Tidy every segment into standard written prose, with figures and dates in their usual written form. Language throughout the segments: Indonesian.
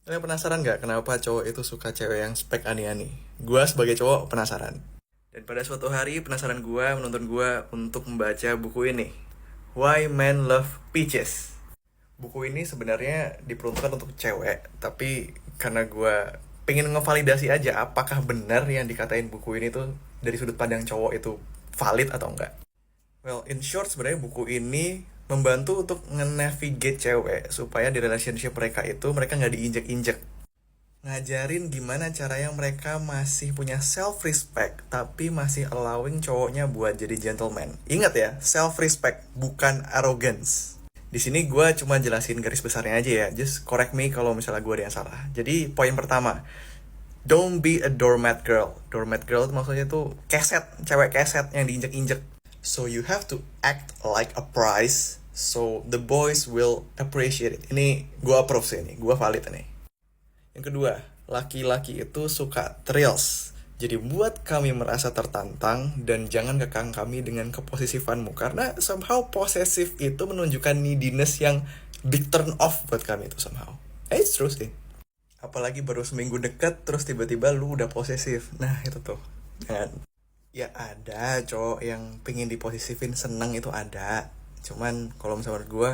Kalian penasaran nggak kenapa cowok itu suka cewek yang spek ani-ani? Gua sebagai cowok penasaran. Dan pada suatu hari penasaran gua menuntun gua untuk membaca buku ini. Why Men Love Peaches. Buku ini sebenarnya diperuntukkan untuk cewek, tapi karena gua pengen ngevalidasi aja apakah benar yang dikatain buku ini tuh dari sudut pandang cowok itu valid atau enggak. Well, in short sebenarnya buku ini membantu untuk nge-navigate cewek supaya di relationship mereka itu mereka nggak diinjek-injek. Ngajarin gimana caranya mereka masih punya self-respect tapi masih allowing cowoknya buat jadi gentleman. Ingat ya, self-respect bukan arrogance. Di sini gue cuma jelasin garis besarnya aja ya. Just correct me kalau misalnya gue ada yang salah. Jadi poin pertama, don't be a doormat girl. Doormat girl itu maksudnya tuh keset, cewek keset yang diinjek-injek. So you have to act like a prize, so the boys will appreciate it. Ini gue approve sih, ini gue valid nih. Yang kedua, laki-laki itu suka thrills. Jadi buat kami merasa tertantang dan jangan kekang kami dengan keposisifanmu. Karena somehow posesif itu menunjukkan neediness yang big turn off buat kami itu somehow. It's true sih. Apalagi baru seminggu deket terus tiba-tiba lu udah posesif. Nah itu tuh, jangan. Ya ada cowok yang pengen diposisifin seneng itu ada. Cuman kalau misalnya menurut gue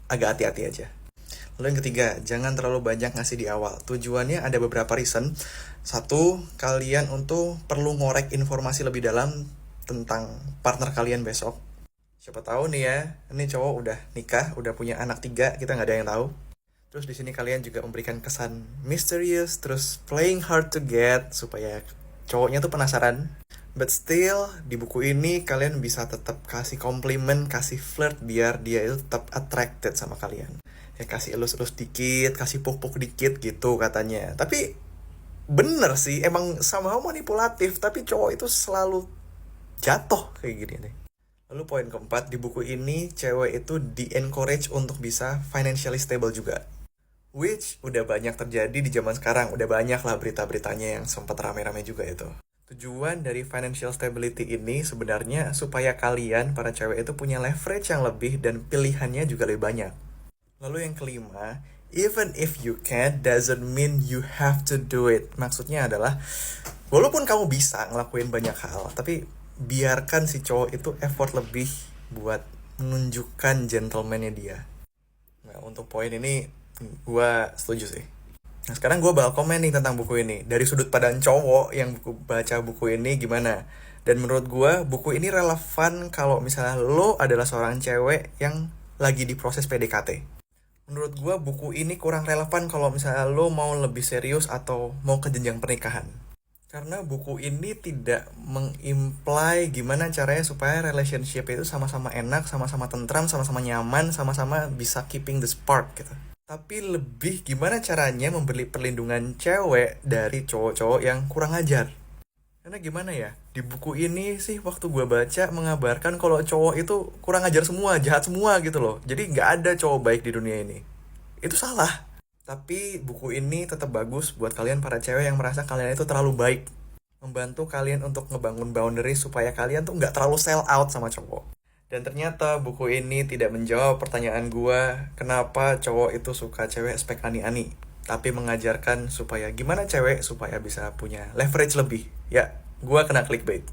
agak hati-hati aja. Lalu yang ketiga, jangan terlalu banyak ngasih di awal. Tujuannya ada beberapa reason. Satu, kalian untuk perlu ngorek informasi lebih dalam tentang partner kalian besok. Siapa tahu nih ya, ini cowok udah nikah, udah punya anak 3, kita nggak ada yang tahu. Terus di sini kalian juga memberikan kesan misterius, terus playing hard to get supaya cowoknya tuh penasaran. But still, di buku ini kalian bisa tetap kasih komplimen, kasih flirt biar dia itu tetap attracted sama kalian. Ya kasih elus-elus dikit, kasih puk-puk dikit gitu katanya. Tapi bener sih, emang somehow manipulatif, tapi cowok itu selalu jatuh kayak gini nih. Lalu poin keempat, di buku ini cewek itu di-encourage untuk bisa financially stable juga. Which udah banyak terjadi di zaman sekarang, udah banyak lah berita-beritanya yang sempat rame-rame juga itu. Tujuan dari financial stability ini sebenarnya supaya kalian, para cewek itu punya leverage yang lebih dan pilihannya juga lebih banyak. Lalu yang kelima, even if you can, doesn't mean you have to do it. Maksudnya adalah, walaupun kamu bisa ngelakuin banyak hal, tapi biarkan si cowok itu effort lebih buat menunjukkan gentleman-nya dia. Nah, untuk poin ini, gue setuju sih. Nah sekarang gue bakal komen nih tentang buku ini. Dari sudut pandang cowok yang baca buku ini gimana. Dan menurut gue buku ini relevan kalau misalnya lo adalah seorang cewek yang lagi di proses PDKT. Menurut gue buku ini kurang relevan kalau misalnya lo mau lebih serius atau mau ke jenjang pernikahan. Karena buku ini tidak mengimply gimana caranya supaya relationship itu sama-sama enak, sama-sama tentram, sama-sama nyaman, sama-sama bisa keeping the spark gitu. Tapi lebih gimana caranya memberi perlindungan cewek dari cowok-cowok yang kurang ajar. Karena gimana ya, di buku ini sih waktu gue baca mengabarkan kalau cowok itu kurang ajar semua, jahat semua gitu loh. Jadi nggak ada cowok baik di dunia ini. Itu salah. Tapi buku ini tetap bagus buat kalian para cewek yang merasa kalian itu terlalu baik. Membantu kalian untuk ngebangun boundary supaya kalian tuh nggak terlalu sell out sama cowok. Dan ternyata buku ini tidak menjawab pertanyaan gua kenapa cowok itu suka cewek spek ani-ani. Tapi mengajarkan supaya gimana cewek supaya bisa punya leverage lebih. Ya, gua kena clickbait.